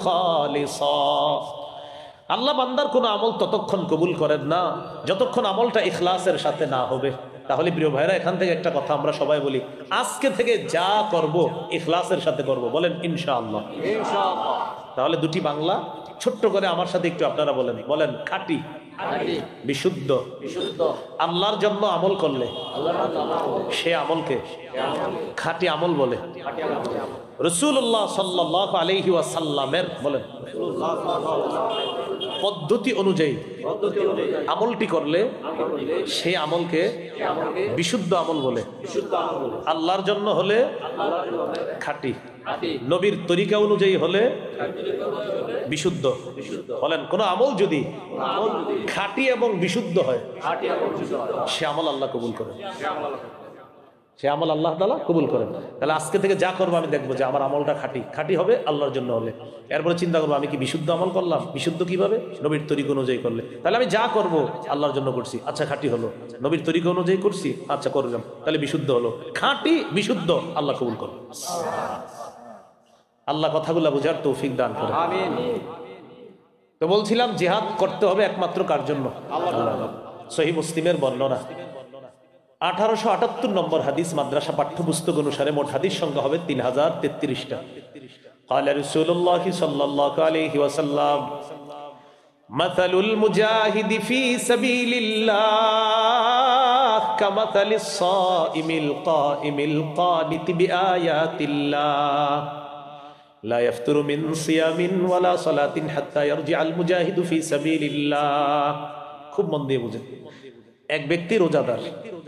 খালিসা। আল্লাহ বান্দার কোনো আমল ততক্ষণ কবুল করেন না যতক্ষণ আমলটা ইখলাসের সাথে না হবে। তাহলে প্রিয় ভাইরা, এখান থেকে একটা কথা আমরা সবাই বলি, আজকে থেকে যা করব ইখলাসের সাথে করব, বলেন ইনশাআল্লাহ। ইনশাআল্লাহ। তাহলে দুটি বাংলা ছোট্ট করে আমার সাথে একটু আপনারা বলেন, বলেন খাঁটি, বিশুদ্ধ। আল্লাহর জন্য আমল করলে সে আমলকে খাঁটি আমল বলে। রাসূলুল্লাহ সাল্লাল্লাহু আলাইহি ওয়াসাল্লামের বলেন পদ্ধতি অনুযায়ী আমলটি করলে সেই আমলকে বিশুদ্ধ আমল বলে। আল্লাহর জন্য হলে খাঁটি, নবীর তরিকা অনুযায়ী হলে বিশুদ্ধ। বলেন, কোন আমল যদি খাঁটি এবং বিশুদ্ধ হয় সে আমল আল্লাহ কবুল করেন, সে আমল আল্লাহ তাআলা কবুল করেন। তাহলে আজকে থেকে যা করবো আমি দেখবো যে আমার আমলটা খাঁটি, খাঁটি হবে আল্লাহর জন্য হলে। এরপরে চিন্তা করবো আমি কি বিশুদ্ধ আমল করলাম, বিশুদ্ধ কিভাবে, নবীর তরিকা অনুযায়ী করলে। তাহলে আমি যা করব আল্লাহর জন্য করছি, আচ্ছা খাঁটি হলো। নবীর তরিকা অনুযায়ী করছি, আচ্ছা করলাম, তাহলে বিশুদ্ধ হলো। খাঁটি বিশুদ্ধ আল্লাহ কবুল করুন। আল্লাহ কথাগুলো বুঝার তৌফিক দান করেন। আমিন। তো বলছিলাম জিহাদ করতে হবে একমাত্র কার জন্য? আল্লাহ। সহিহ মুসলিমের বর্ণনা 1878 নম্বর হাদিস, মাদ্রাসা পাঠ্যপুস্তক অনুসারে মোট হাদিস সংখ্যা হবে 3033টা। قال رسول الله صلى الله عليه وسلم مثل المجاهد في سبيل الله كمثل الصائم القائم القانت بآيات الله لا يفتر من صيام ولا صلاة حتى يرجع المجاهد في سبيل الله। খুব মন দিয়ে বুঝেন। এক ব্যক্তি রোজাদার,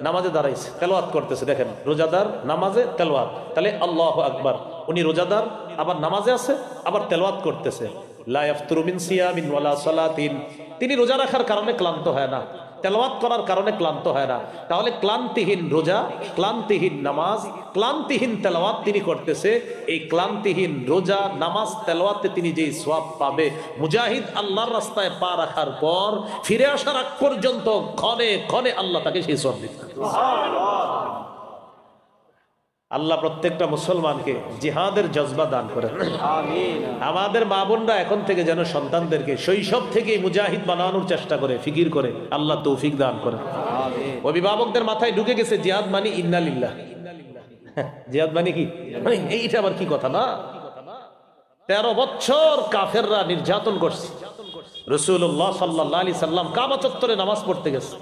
নামাজে দাঁড়াইছে, তেলাওয়াত করতেছে। দেখেন, রোজাদার নামাজে তেলাওয়াত, তাহলে আল্লাহু আকবার। উনি রোজাদার, আবার নামাজে আছে, আবার তেলাওয়াত করতেছে। লা ইয়াফতুরু মিন সিয়ামিন ওয়ালা সালাতিন। তিনি রোজা রাখার কারণে ক্লান্ত হয় না, তেলাওয়াত করার কারণে ক্লান্ত হয় না। তাহলে ক্লান্তিহীন রোজা, ক্লান্তিহীন নামাজ, ক্লান্তিহীন তেলাওয়াত তিনি করতেছে। এই ক্লান্তিহীন রোজা, নামাজ, তেলাওয়াতে তিনি যেই সওয়াব পাবে, মুজাহিদ আল্লাহর রাস্তায় পা রাখার পর ফিরে আসার আগ পর্যন্ত ক্ষণে ক্ষণে আল্লাহ তাকে সেই সওয়াব দিবেন। আল্লাহ প্রত্যেকটা মুসলমানকে জিহাদের জজবা দান করেন। আমিন। আমাদের মা বোনরা এখন থেকে যেন সন্তানদেরকে শৈশব থেকেই মুজাহিদ বানানোর চেষ্টা করে, ফিকির করে, আল্লাহ তৌফিক দান করেন। আমিন। অভিভাবকদের মাথায় ঢুকে গেছে জিহাদ মানে ইন্না লিল্লাহ। জিহাদ মানে কি? এইটা আবার কি কথা না? 13 বছর কাফেররা নির্যাতন করছে। রাসূলুল্লাহ সাল্লাল্লাহু আলাইহি সাল্লাম কাবা চত্বরে নামাজ পড়তে গেছে।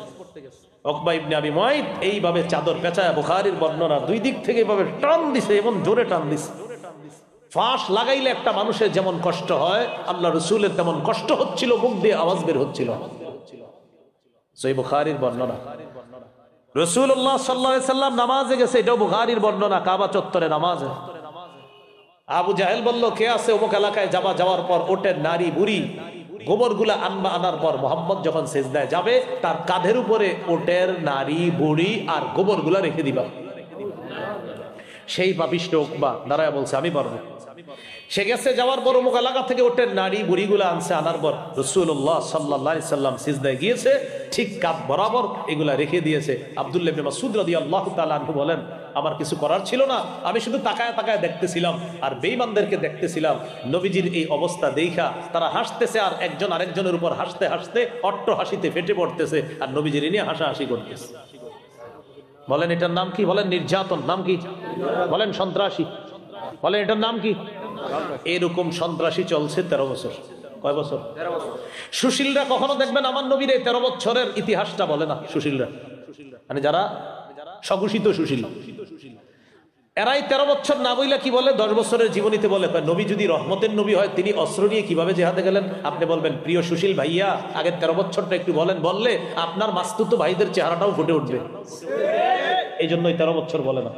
উকবা ইবনে আবি মুআইত এইভাবে চাদর পেঁচায়, বুখারীর বর্ণনা, দুই দিক থেকে এইভাবে টান দিছে, এবং জোরে টান দিছে। ফাঁস লাগাইলে একটা মানুষের যেমন কষ্ট হয়, আল্লাহ রাসূলের তেমন কষ্ট হচ্ছিল, মুখ দিয়ে আওয়াজ বের হচ্ছিল। সহিহ বুখারীর বর্ণনা। রাসূলুল্লাহ সাল্লাল্লাহু আলাইহি সাল্লাম নামাজে গেছে, এটাও বুখারীর বর্ণনা, কাবা চত্বরে নামাজে। আবু জাহেল বলল, কে আছে অমুক এলাকায় যাবা, যাওয়ার পর ওটের নারী বুড়ি গোবরগুলা আনবা, আনার পর মোহাম্মদ যখন সেজদায় যাবে তার কাঁধের উপরে ওটের নারী বুড়ি আর গোবরগুলা রেখে দিবা। সেই পাপিষ্ঠ উকবা দাঁড়ায় বলছে, আমি পারবো। সে গেছে, যাওয়ার পর অমুক এলাকা থেকে ওটের নারী বুড়িগুলা আনছে, আনার পর রাসূলুল্লাহ সাল্লাল্লাহু আলাইহি সাল্লাম সিজদায় গিয়েছে, ঠিক কাঁধ বরাবর এগুলা রেখে দিয়েছে। আব্দুল্লাহ ইবনে মাসউদ রাদিয়াল্লাহু তাআলা আনহু বলেন, আমার কিছু করার ছিল না, আমি শুধু তাকায় তাকায় দেখতেছিলাম আর বেঈমানদেরকে দেখতেছিলাম। নবীজির এই অবস্থা দেখা তারা হাসতেছে, আর একজন আরেকজনের উপর হাসতে হাসতে অট্ট হাসিতে ফেটে পড়তেছে, আর নবীজির নিয়ে হাসাহাসি করতেছে। বলেন এটার নাম কি? বলেন নির্যাতন। নাম কি? বলেন সন্ত্রাসী। বলেন এটার নাম কি? এরকম সন্ত্রাসী চলছে 13 বছর। কয় বছর? 13 বছর। সুশীলরা কখনো দেখবেন আমার নবীর এই 13 বছরের ইতিহাসটা বলে না। সুশীলরা মানে যারা স্বঘোষিত সুশীল, এরাই 13 বছর না বইলা কি বলে, 10 বছরের জীবনীতে বলে, নবী যদি রহমতের নবী হয় তিনি অস্ত্র নিয়ে কিভাবে জিহাদে গেলেন। আপনি বলবেন, প্রিয় সুশীল ভাইয়া, আগের 13 বছরটা একটু বলেন, বললে আপনার মাস্তুত ভাইদের চেহারাটাও ফুটে উঠবে। এই জন্যই 13 বছর বলে না।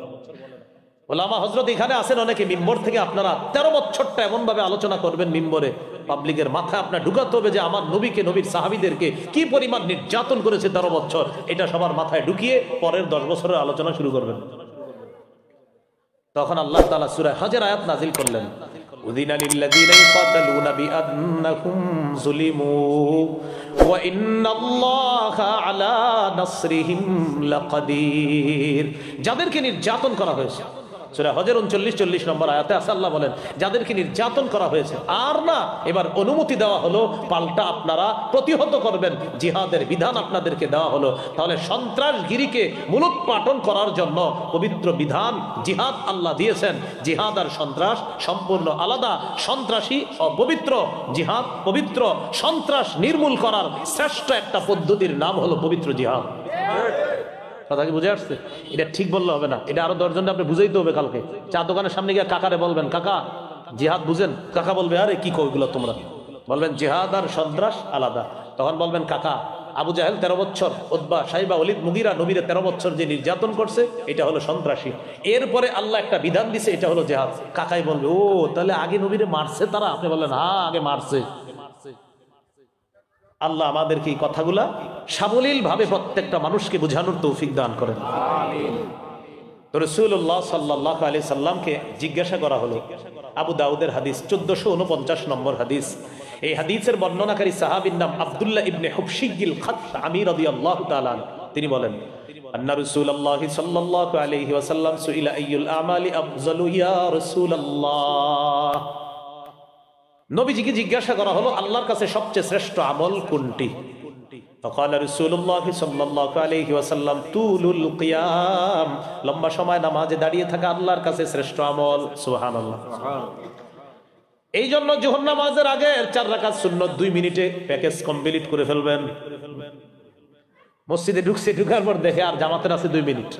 ওলামা হযরত এখানে আছেন অনেকে, মিম্বর থেকে আপনারা 13 বছরটা এমন ভাবে আলোচনা করবেন, মিম্বরে পাবলিকের মাথায় আপনার ঢুকাতে হবে যে আমার নবীকে, নবীর সাহাবীদেরকে কি পরিমাণ নির্যাতন করেছে 13 বছর, এটা সবার মাথায় ঢুকিয়ে পরের 10 বছরের আলোচনা শুরু করবেন। তখন আল্লাহ তাআলা সূরা হজের আয়াত নাযিল করলেন, উযিনা লিল্লাযীনা ইয়াকাতালুনা বিআন্নাহুম যুলিমু ওয়া ইন্নাল্লাহা আলা নাসরিহিম লাকাদির। যাদেরকে নির্যাতন করা হয়েছে, সূরা হজের 39-40 নম্বর আয়াতে আছে, আল্লাহ বলেন যাদেরকে নির্যাতন করা হয়েছে আর না এবার অনুমতি দেওয়া হলো, পাল্টা আপনারা প্রতিহত করবেন, জিহাদের বিধান আপনাদেরকে দেওয়া হলো। তাহলে সন্ত্রাসগিরিকে মূলোৎপাটন করার জন্য পবিত্র বিধান জিহাদ আল্লাহ দিয়েছেন। জিহাদ আর সন্ত্রাস সম্পূর্ণ আলাদা। সন্ত্রাসী অপবিত্র, জিহাদ পবিত্র। সন্ত্রাস নির্মূল করার শ্রেষ্ঠ একটা পদ্ধতির নাম হলো পবিত্র জিহাদ। কথা কি বুঝে আসছে? এটা ঠিক বললে হবে না, এটা আরো 10 জন আপনি বুঝাইতে হবে। কালকে চা দোকানের সামনে গিয়ে কাকারে বলবেন, কাকা জিহাদ বুঝেন? কাকা বলবে আরে কি কই এগুলো তোমরা? বলবেন জিহাদ আর সন্ত্রাস আলাদা। তখন বলবেন কাকা আবু জাহেল 13 বছর, উতবা, সাইবা, ওয়ালিদ, মুগীরা নবীরে 13 বছর যে নির্যাতন করছে এটা হলো সন্ত্রাসী। এরপরে আল্লাহ একটা বিধান দিছে, এটা হলো জিহাদ। কাকাই বলবে ও তাহলে আগে নবীরে মারছে তারা? আপনি বললেন হ্যাঁ আগে মারছে। আল্লাহ আমাদেরকে এই কথাগুলা সাবলীল ভাবে প্রত্যেকটা মানুষকে বোঝানোর তৌফিক দান করেন। তো রাসূলুল্লাহ সাল্লাল্লাহু আলাইহি সাল্লামকে জিজ্ঞাসা করা হলো, আবু দাউদের হাদিস 1449 নম্বর হাদিস। এই হাদিসের বর্ণনাকারী সাহাবীর নাম আব্দুল্লাহ ইবনে হুবশিয়্যিল খাত্তামি রাদিয়াল্লাহু তাআলা। তিনি বলেন আন্না রাসূলুল্লাহ সাল্লাল্লাহু আলাইহি ওয়াসাল্লাম সুইলা আইয়ুল আমালি আফযালু ইয়া রাসূলুল্লাহ। নবীজিকে জিজ্ঞাসা করা হলো আল্লাহর কাছে সবচেয়ে শ্রেষ্ঠ আমল কোনটি? فقال رسول الله صلى الله عليه وسلم طول القيام, লম্বা সময় নামাজে দাঁড়িয়ে থাকা আল্লাহর কাছে শ্রেষ্ঠ আমল। সুবহানাল্লাহ। এই জন্য যোহর নামাজের আগে 4 রাকাত সুন্নত 2 মিনিটে প্যাকেজ কমপ্লিট করে ফেলবেন। মসজিদে ঢুকছে, ঢুকার পর দেখে আর জামাতের আছে 2 মিনিট,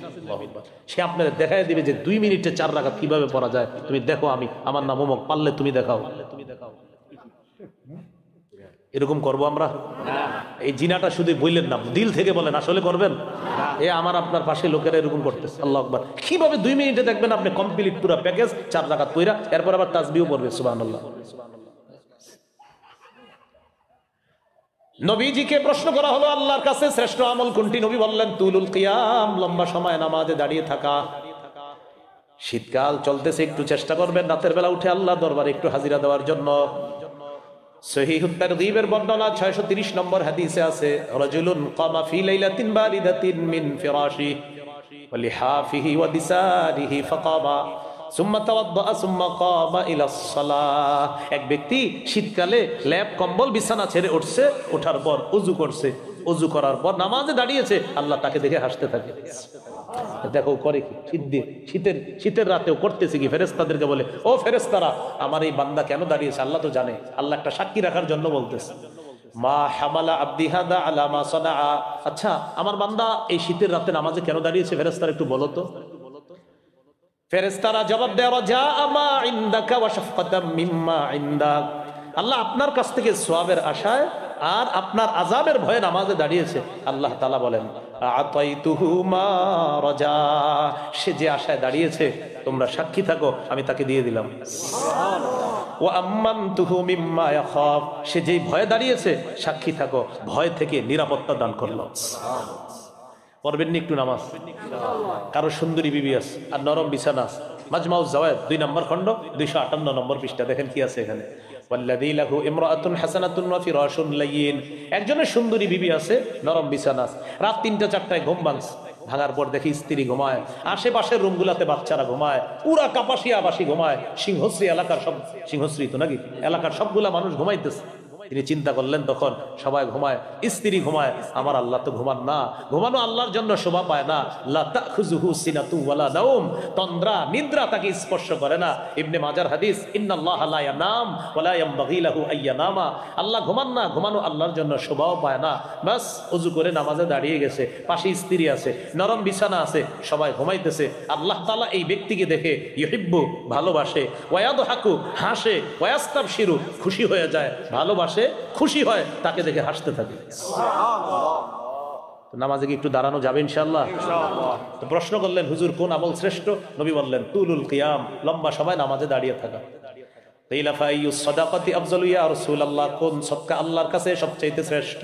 সে আপনাদের দেখায় দিবে যে 2 মিনিটে 4 রাকাত কিভাবে পড়া যায়। তুমি দেখো, আমি আমার নাম অমুক, পারলে তুমি দেখাও। এরকম করবো আমরা? এই জিনাটা শুধু বললেন না, দিল থেকে বলেন আসলে করবেন? এ আমার আপনার পাশে লোকেরা এরকম করতেছে। আল্লাহু আকবার। কিভাবে 2 মিনিটে দেখবেন আপনি কমপ্লিট পুরো প্যাকেজ 4 রাকাত পড়া, এরপর আবার তাসবিহও পড়বে। সুবহানাল্লাহ। নবীজিকে প্রশ্ন করা হলো আল্লাহর কাছে শ্রেষ্ঠ আমল কোনটি? নবী বললেন তুলুল কিয়াম, লম্বা সময় নামাজে দাঁড়িয়ে থাকা। শীতকাল চলতেছে, একটু চেষ্টা করবেন রাতের বেলা উঠে আল্লাহ দরবারে একটু হাজিরা দেওয়ার জন্য। সহিহুত তারগীবের বর্ণনা 630 নম্বর হাদিসে আছে, রাজুলুন কামা ফি লাইলাতিন বারিদাতিন মিন ফিরাশি ওয়া লিহাফিহি ওয়া দিসারিহি ফাকামা সুম্মা তাওয়াদ্দা সুম্মা কামা ইলাস সালাহ। এক ব্যক্তি শীতকালে ল্যাপ কম্বল বিছানা ছেড়ে উঠছে, ওঠার পর ওযু করছে, ওযু করার পর নামাজে দাঁড়িয়েছে, আল্লাহ তাকে দেখে হাসতে থাকে। দেখো করে কি, শীতের রাতেও করতেছে কি? ফেরেশতাদেরকে বলে ও ফেরেশতারা, আমার এই বান্দা কেন দাঁড়িয়েছে আল্লাহ তো জানে। আল্লাহ একটা সাক্ষী রাখার জন্য বলতেছে, মা হামালা আবদি হাদা আলা মা সানাআ। আচ্ছা আমার বান্দা এই শীতের রাতে নামাজে কেন দাঁড়িয়েছে ফেরেশতারা একটু বলো তো। ফেরেশতারা জবাব দেয়, রাজা আমা ইনদাকা ওয়া শাফকাতাম মিম্মা ইনদাক। আল্লাহ আপনার কাছ থেকে সওয়াবের আশায় আর আপনার আযাবের ভয়ে নামাজে দাঁড়িয়েছে। আল্লাহ তাআলা বলেন আতাইতুহু মা রাজা, সে যে আশায় দাঁড়িয়েছে তোমরা সাক্ষী থাকো, আমি তাকে দিয়ে দিলাম। সুবহানাল্লাহ। ওয়া আম্মানতুহু মিম্মা ইয়াখাফ, সে যেই ভয়ে দাঁড়িয়েছে সাক্ষী থাকো, ভয় থেকে নিরাপত্তা দান করলাম। পড়বেন নি একটু নামাজ? কারো সুন্দরী বিবি আছে আর নরম বিছানা আছে। মাজমাউজ জাওয়ায়েদ 2 নম্বর খণ্ড 258 নম্বর পৃষ্ঠা, দেখেন কি আছে এখানে। ওয়াল্লাযী লাহু ইমরাআতুন হাসানাতুন ওয়া ফিরাশুন লাইয়িন, একজনের সুন্দরী বিবি আছে, নরম বিছানা আছে। রাত 3টা-4টায় ঘুম ভাঙছে, ভাঙার পর দেখি স্ত্রী ঘুমায়, আশেপাশের রুমগুলাতে বাচ্চারা ঘুমায়, পুরা কাপাসিয়াবাসী ঘুমায়, সিংহশ্রী এলাকার সব, সিংহশ্রী তো নাকি এলাকার সবগুলা মানুষ ঘুমাইতেছে। তিনি চিন্তা করলেন তখন সবাই ঘুমায়, স্ত্রী ঘুমায়, আমার আল্লাহ তো ঘুমান না। ঘুমানো আল্লাহর জন্য শোভা পায় না। লা তাখুযুহু সিনাতু ওয়ালা নাওম, তন্দ্রা নিদ্রা তাকে স্পর্শ করে না। ইবনে মাজার হাদিস, ইন্নাল্লাহা লা ইয়ানাম ওয়া লা ইয়ানবাগি লাহু আইয়ানামা। আল্লাহ ঘুমান না, ঘুমানো আল্লাহর জন্য শোভাও পায় না। বাস ওযু করে নামাজে দাঁড়িয়ে গেছে, পাশে স্ত্রী আছে, নরম বিছানা আছে, সবাই ঘুমাইতেছে। আল্লাহ তাআলা এই ব্যক্তিকে দেখে ইউহিব্বু, ভালোবাসে, ওয়া ইয়াদহাকু, হাসে, ওয়া ইয়াস্তাবশিরু, খুশি হয়ে যায়, ভালোবাসে, খুশি হয়, তাকে দেখে হাসতে থাকে। নামাজে কি একটু দাঁড়ানো যাবে ইনশাআল্লাহ? তো প্রশ্ন করলেন হুজুর কোন আমল শ্রেষ্ঠ? নবী বললেন তুলুল কিয়াম, লম্বা সময় নামাজে দাঁড়িয়ে থাকা। তাইলা ফাইয়ুস সাদাকাতি আফযালু ইয়া রাসূলুল্লাহ, কোন সদকা আল্লাহর কাছে সবচেয়ে শ্রেষ্ঠ?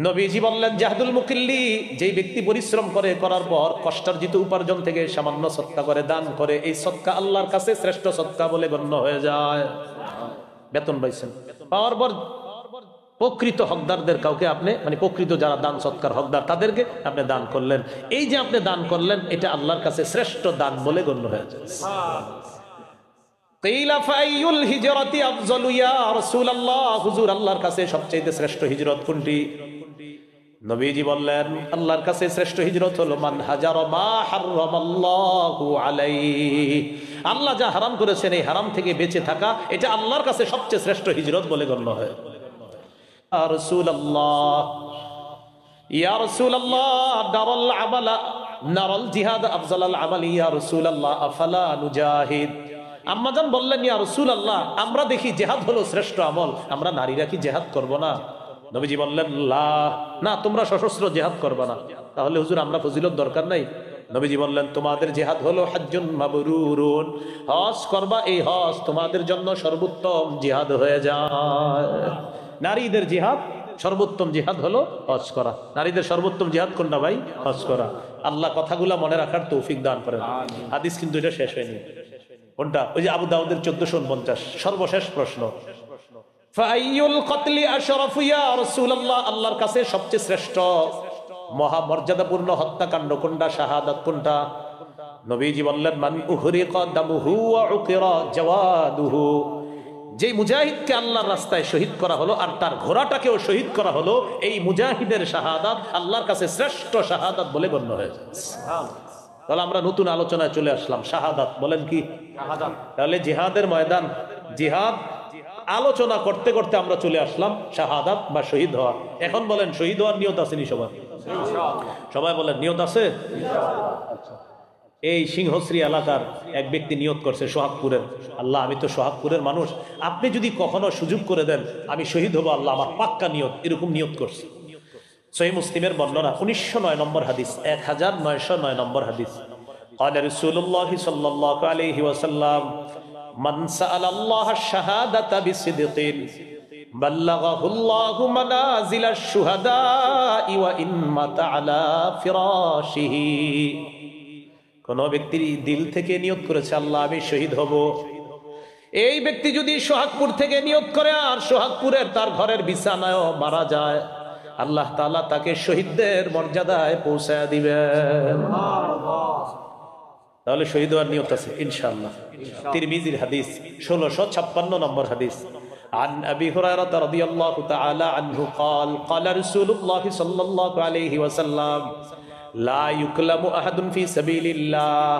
নবীজি বললেন জাহদুল মুকিল্লি, যেই ব্যক্তি পরিশ্রম করে, করার পর কষ্টার্জিত উপার্জন থেকে সামান্য সদকা করে, দান করে, এই সদকা আল্লাহর কাছে শ্রেষ্ঠ সদকা বলে গণ্য হয়ে যায়। বেতন পাইছেন, পাওয়ার পর প্রকৃত হকদারদের কাউকে আপনি মানে প্রকৃত যারা দান সৎকার হকদার তাদেরকে আপনি দান করলেন। এই যে আপনি দান করলেন এটা আল্লাহর কাছে শ্রেষ্ঠ দান বলে গণ্য হয়েছে। হুজুর আল্লাহর কাছে সবচেয়ে শ্রেষ্ঠ হিজরত কোনটি? নবীজি বললেন আল্লাহর কাছে শ্রেষ্ঠ হিজরত হলো মান হাজারা মা হারামাল্লাহু আলাইহি, আল্লাহ যা হারাম করেছেন এই হারাম থেকে বেঁচে থাকা, এটা আল্লাহর কাছে সবচেয়ে শ্রেষ্ঠ হিজরত বলে গণ্য হয়। ইয়া রাসূলুল্লাহ ইয়া রাসূলুল্লাহ দারাল আমালা নারাল জিহাদ আফজালাল আমালি ইয়া রাসূলুল্লাহ আফালা নুজাহিদ। আম্মাজান বললেন ইয়া রাসূলুল্লাহ আমরা দেখি জিহাদ হলো শ্রেষ্ঠ আমল, আমরা নারীরা কি জিহাদ করব না? নবীজি বললেন লা, না তোমরা সশস্ত্র জিহাদ করবে না। তাহলে হুজুর আমরা ফজিলত দরকার নাই? নবীজি বললেন তোমাদের জিহাদ হলো হাজ্জুন মাবরুরুন, হজ করবা, এই হজ তোমাদের জন্য সর্বোত্তম জিহাদ হয়ে যায়। নারীদের জিহাদ সর্বোত্তম জিহাদ হলো হজ করা। নারীদের সর্বোত্তম জিহাদ কোনটা ভাই? হজ করা। আল্লাহ কথাগুলা মনে রাখার তৌফিক দান করেন। হাদিস কিন্তু এটা শেষ হয়নি। কোনটা? ওই যে আবু দাউদের 1449 সর্বশেষ প্রশ্ন, ফাইয়ুল কতলি আশরাফু ইয়া রাসূলুল্লাহ, আল্লাহর কাছে সবচেয়ে শ্রেষ্ঠ মহামর্যাদাপূর্ণ হত্যাকাণ্ড কোনটা, শাহাদাত কোনটা? নবীজি বললেন মান উহরিকা দামুহু ওয়া উকিরা জাওয়াদুহু, যে মুজাহিদকে আল্লাহর রাস্তায় শহীদ করা হলো আর তার ঘোড়াটাকেও শহীদ করা হলো, এই মুজাহিদের শাহাদাত আল্লাহর কাছে শ্রেষ্ঠ শাহাদাত বলে গণ্য হয়েছে। তাহলে আমরা নতুন আলোচনায় চলে আসলাম, শাহাদাত বলেন কি? তাহলে জিহাদের ময়দান, জিহাদ আলোচনা করতে করতে আমরা চলে আসলাম শাহাদাত বা শহীদ হওয়া। এখন বলেন শহীদ হওয়ার নিয়ত আসেনি সবাই? সবাই বলেন নিয়ত আছে? এই সিংহশ্রী এলাকার এক ব্যক্তি নিয়ত করছে সোহাগপুরের, আল্লাহ আমি তো সোহাগপুরের মানুষ, আপনি যদি কখনো সুযোগ করে দেন আমি শহীদ হবো, আল্লাহ আমার পাক্কা নিয়ত, এরকম নিয়ত করছে। সহিহ মুসলিমের বর্ণনা 1909 নম্বর হাদিস, 1909 নম্বর হাদিস। قال رسول الله صلى الله عليه وسلم من سأل الله الشهادة بصدق بلغه الله منازل الشهداء وإن مات على فراشه। কোন ব্যক্তি দিল থেকে নিয়ত করেছে আল্লাহ আমি শহীদ হব, এই ব্যক্তি যদি সোহাগপুর থেকে নিয়ত করে আর সোহাগপুরের তার ঘরের বিছানায়ও মারা যায়, আল্লাহ তাআলা তাকে শহীদদের মর্যাদায় পৌঁছায় দিবেন। তাহলে শহীদ হওয়ার নিয়ত আছে ইনশাআল্লাহ। তিরমিজির হাদিস 1656 নম্বর হাদিস। عن أبي هريرة رضي الله تعالى عنه قال قال رسول الله صلى الله عليه وسلم لا يكلم أحد في سبيل الله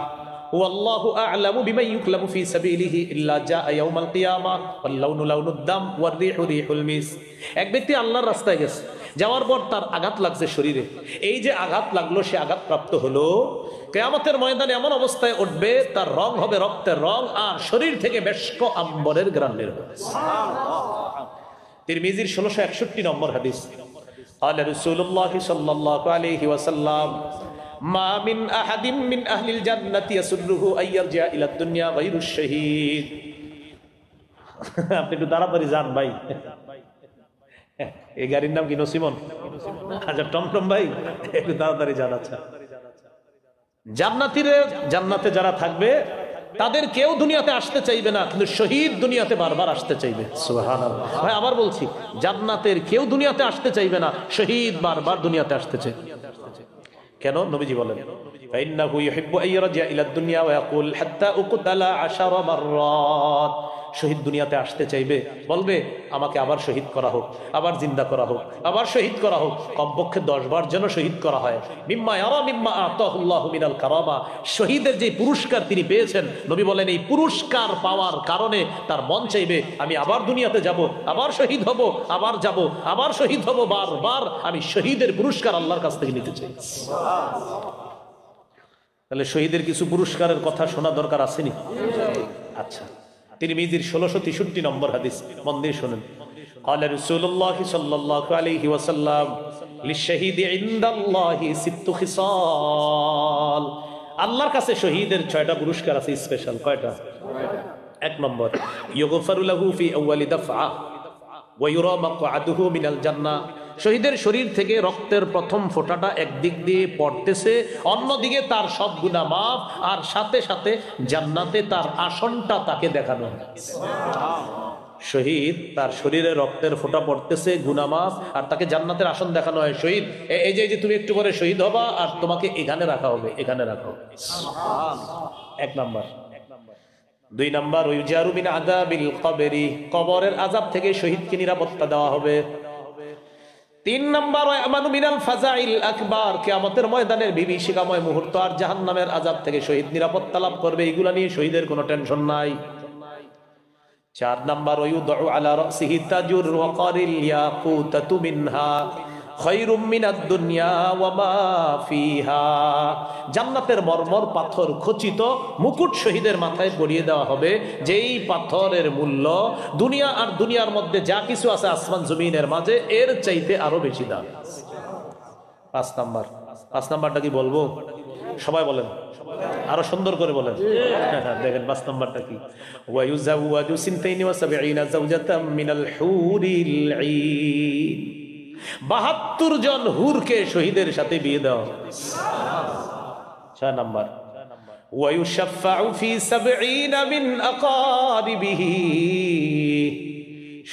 والله أعلم بمن يكلم في سبيله إلا جاء يوم القيامة واللون لون الدم والريح ريح المسك। এক ব্যক্তি আল্লাহর রাস্তায় গেছে, যাওয়ার পর তার আঘাত লাগছে শরীরে, এই যে আঘাত লাগলো সে আঘাত প্রাপ্ত হলো, কিয়ামতের ময়দানে এমন অবস্থায় উঠবে তার রং হবে রক্তের রং আর শরীর থেকে বেশক আম্বরের ঘ্রাণ বের হবে। তিরমিজির 1661 নম্বর হাদিস। قال رسول الله صلى الله عليه وسلم ما من أحد من أهل الجنة يسره أن يرجع إلى الدنيا غير الشهيد। আপনি একটু তাড়াতাড়ি যান ভাই, এই গাড়ির নাম কি নসিমন? আচ্ছা টমটম ভাই একটু তাড়াতাড়ি যান। আচ্ছা জান্নাতে যারা থাকবে তাদের কেউ দুনিয়াতে আসতে চাইবে না, কিন্তু শহীদ দুনিয়াতে বারবার আসতে চাইবে। সুবহানাল্লাহ। ভাই আবার বলছি, জান্নাতের কেউ দুনিয়াতে আসতে চাইবে না, শহীদ বারবার দুনিয়াতে আসতে চাই। কেন? নবীজি বলেন فإنه يحب أن يرجع إلى الدنيا ويقول حتى أقتل 10 مرات। শহীদ দুনিয়াতে আসতে চাইবে, বলবে আমাকে আবার শহীদ করা হোক, আবার জিন্দা করা হোক, আবার শহীদ করা হোক, কমপক্ষে 10 বার যেন শহীদ করা হয়। মিম্মা ইয়ারা মিম্মা আতাহুল্লাহু মিনাল কারামা, শহীদের যে পুরস্কার তিনি পেয়েছেন, নবী বলেন এই পুরস্কার পাওয়ার কারণে তার মন চাইবে আমি আবার দুনিয়াতে যাব, আবার শহীদ হব, আবার যাব, আবার শহীদ হব, বারবার আমি শহীদের পুরস্কার আল্লাহর কাছ থেকে নিতে চাই। তাহলে শহীদের কিছু পুরস্কারের কথা শোনা দরকার আসেনি? আচ্ছা তিরমিজির 1663 নম্বর হাদিস, মন দিয়ে শুনেন। قال رسول الله صلى الله عليه وسلم للشهيد عند الله 6 خصال। আল্লাহর কাছে শহীদের 6টা পুরস্কার আছে স্পেশাল। কয়টা? 1 নম্বর ইউগফারু লাহু ফি আউয়ালি দাফআ ওয়া ইউরা মাকআদুহু মিনাল জান্নাহ। শহীদের শরীর থেকে রক্তের প্রথম ফোঁটাটা একদিক দিয়ে পড়তেছে, অন্যদিকে তার সব গুনাহ মাফ, আর সাথে সাথে জান্নাতে তার আসনটা তাকে দেখানো হয়। শহীদ তার শরীরে রক্তের ফোঁটা পড়তেছে, গুনাহ মাফ, আর তাকে জান্নাতের আসন দেখানো হয়। শহীদ এই যে তুমি একটু পরে শহীদ হবা, আর তোমাকে এখানে রাখা হবে, এখানে রাখা হবে। এক নাম্বার। 2 নাম্বার, ইউজারু মিন আযাবিল কবরি, কবরের আযাব থেকে শহীদকে নিরাপত্তা দেওয়া হবে। 3 নাম্বার, আমানু মিনাল ফাজাইল আকবার, কিয়ামতের ময়দানের বিভীষিকাময় মুহূর্ত আর জাহান্নামের আযাব থেকে শহীদ নিরাপত্তা লাভ করবে। এগুলা নিয়ে শহীদের কোনো টেনশন নাই। 4 নাম্বার, ওয়ুদউ আলা রাসিহি তাজুর ওয়াকারিল ইয়াকুতাতু মিনহা খায়রুম মিনাদ দুনিয়া ওয়া মা ফিহা, জান্নাতের মরমর পাথর খচিত মুকুট শহীদের মাথায় পরিয়ে দেওয়া হবে, যেই পাথরের মূল্য দুনিয়া আর দুনিয়ার মধ্যে যা কিছু আছে আসমান জমিনের মাঝে এর চাইতে আরো বেশি দাম। 5 নাম্বার। 5 নাম্বারটা কি বলবো? সবাই বলেন, আরো সুন্দর করে বলেন। দেখেন 5 নাম্বারটা কি, ওয়া ইউজাওয়াজু সিনতাইনি ওয়া সাবঈনা যাওজাতাম মিনাল হুরিল ঈন, 72 জন হুরকে শহীদের সাথে বিয়ে দেওয়া। 6 নাম্বার, ওয়া ইউশাফাউ ফি 70 মিন আকারিবিহি,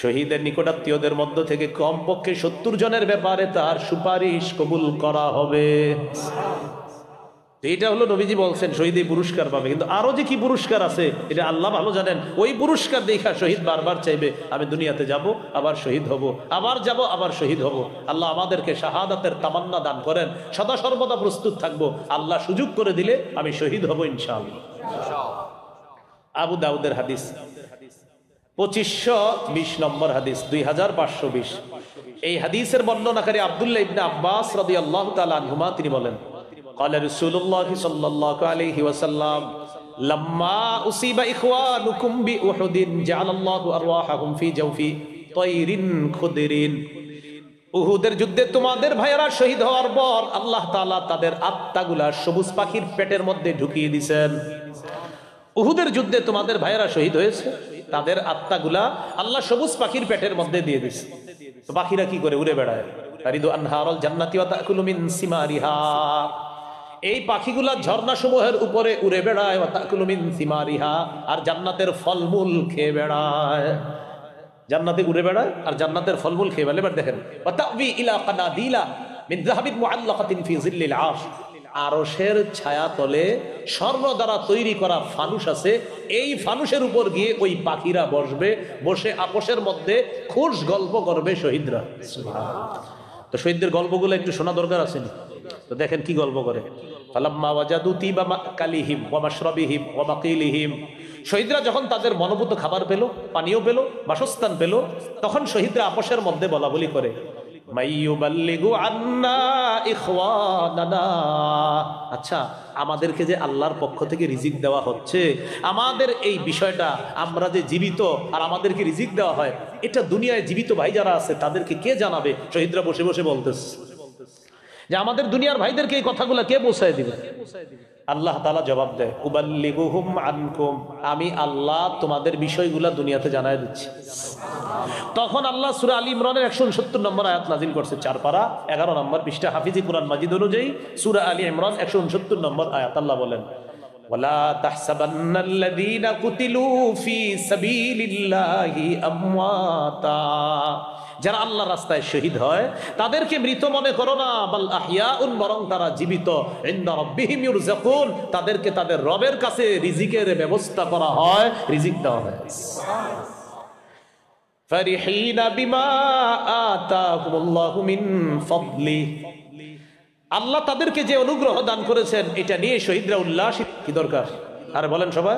শহীদের নিকটাত্মীয়দের মধ্য থেকে কমপক্ষে 70 জনের ব্যাপারে তার সুপারিশ কবুল করা হবে। এটা হলো নবীজি বলছেন শহীদ এই পুরস্কার পাবে, কিন্তু আরো যে কি পুরস্কার আছে এটা আল্লাহ ভালো জানেন। ওই পুরস্কার দেখা শহীদ বারবার চাইবে আমি দুনিয়াতে যাব, আবার শহীদ হব, আবার যাব, আবার শহীদ হব। আল্লাহ আমাদেরকে শাহাদাতের তামান্না দান করেন, সদা সর্বদা প্রস্তুত থাকবো, আল্লাহ সুযোগ করে দিলে আমি শহীদ হব ইনশাআল্লাহ। আবু দাউদের হাদিস 2520 নম্বর হাদিস, 2520। এই হাদিসের বর্ণনাকারী আব্দুল্লাহ ইবনে আব্বাস রাদিয়াল্লাহু তাআলা আনহুমা, তিনি বলেন, قال رسول الله صلى الله عليه وسلم لما أصيب إخوانكم بأحد جعل الله أرواحهم في جوف طير خضر, উহুদের যুদ্ধে তোমাদের ভাইয়েরা শহীদ হওয়ার পর আল্লাহ তাআলা তাদের আত্মাগুলা সবুজ পাখির পেটের মধ্যে ঢুকিয়ে দিয়েছেন। উহুদের যুদ্ধে তোমাদের ভাইয়েরা শহীদ হয়েছে, তাদের আত্মাগুলা আল্লাহ সবুজ পাখির পেটের মধ্যে দিয়ে দিয়েছে। তো পাখিরা কি করে? উড়ে বেড়ায়। তারিদু আনহারুল জান্নাতি ওয়া তাকুলু মিন সিমারিহা, এই পাখিগুলা ঝর্ণা সমূহের উপরে উড়ে বেড়ায়, ওয়া তাকুলু মিন সিমারিহা, আর জান্নাতের ফলমূল খেয়ে বেড়ায়। জান্নাতে উড়ে বেড়ায় আর জান্নাতের ফলমূল খেয়ে বেড়ায়। এবার দেখেন, ওয়া তাবি ইলা কানাদিলা মিন যাহাবিন মুআল্লাকাতিন ফি জিল্লিল আরশ, আরশের ছায়া তলে স্বর্ণ দ্বারা তৈরি করা ফানুস আছে, এই ফানুসের উপর গিয়ে ওই পাখিরা বসবে, বসে আপোষের মধ্যে খুশ গল্প করবে শহীদরা। তো শহীদদের গল্পগুলো একটু শোনা দরকার আছে না? তো দেখেন কি গল্প করে। ফালাম্মা ওয়াজাদু তিবা মাকালিহিম ওয়া মাশরাবিহিম ওয়া মাকিলিহিম, শহীদরা যখন তাদের মনোভূত খাবার পেল, পানীয় পেল, বাসস্থান পেল, তখন শহীদরা আপোষের মধ্যে বলা বলি করে, মাইয়ুবাল্লিগু আন্না ইখওয়ানানা, আচ্ছা আমাদেরকে যে আল্লাহর পক্ষ থেকে রিজিক দেওয়া হচ্ছে, আমাদের এই বিষয়টা, আমরা যে জীবিত আর আমাদেরকে রিজিক দেওয়া হয়, এটা দুনিয়ায় জীবিত ভাই যারা আছে তাদেরকে কে জানাবে? শহীদরা বসে বসে বলতেছে যে আমাদের দুনিয়ার ভাইদেরকে এই কথাগুলো কে পৌঁছায় দিবে? আল্লাহ তাআলা জবাব দেয়, উবাল্লিগুহুম আনকুম, আমি আল্লাহ তোমাদের বিষয়গুলো দুনিয়াতে জানায় দিচ্ছি। তখন আল্লাহ সূরা আলী ইমরানের 169 নম্বর আয়াত নাজিল করছে, 4 পারা 11 নম্বর পৃষ্ঠা, হাফিজি কুরআন মাজিদ অনুযায়ী সূরা আলী ইমরান 169 নম্বর আয়াত। আল্লাহ বলেন, ওয়ালা তাহসাবান্নাল্লাযীনা কুতিলু ফি সাবিলিল্লাহি আমওয়াতা, যারা আল্লাহর রাস্তায় শহীদ হয় তাদেরকে মৃত মনে করো না, বাল আহইয়াউন, বরং তারা জীবিত, ইনদা রাব্বিহিম ইউরযাকুন, তাদেরকে তাদের রবের কাছে রিজিকের ব্যবস্থা করা হয়, রিজিক দেওয়া হয়। ফারিহিনা বিমা আতাকুমুল্লাহু মিন ফাদলি, আল্লাহ তাদেরকে যে অনুগ্রহ দান করেছেন এটা নিয়ে শহীদরা উল্লাসিত। কি দরকার? আরে বলেন সবাই।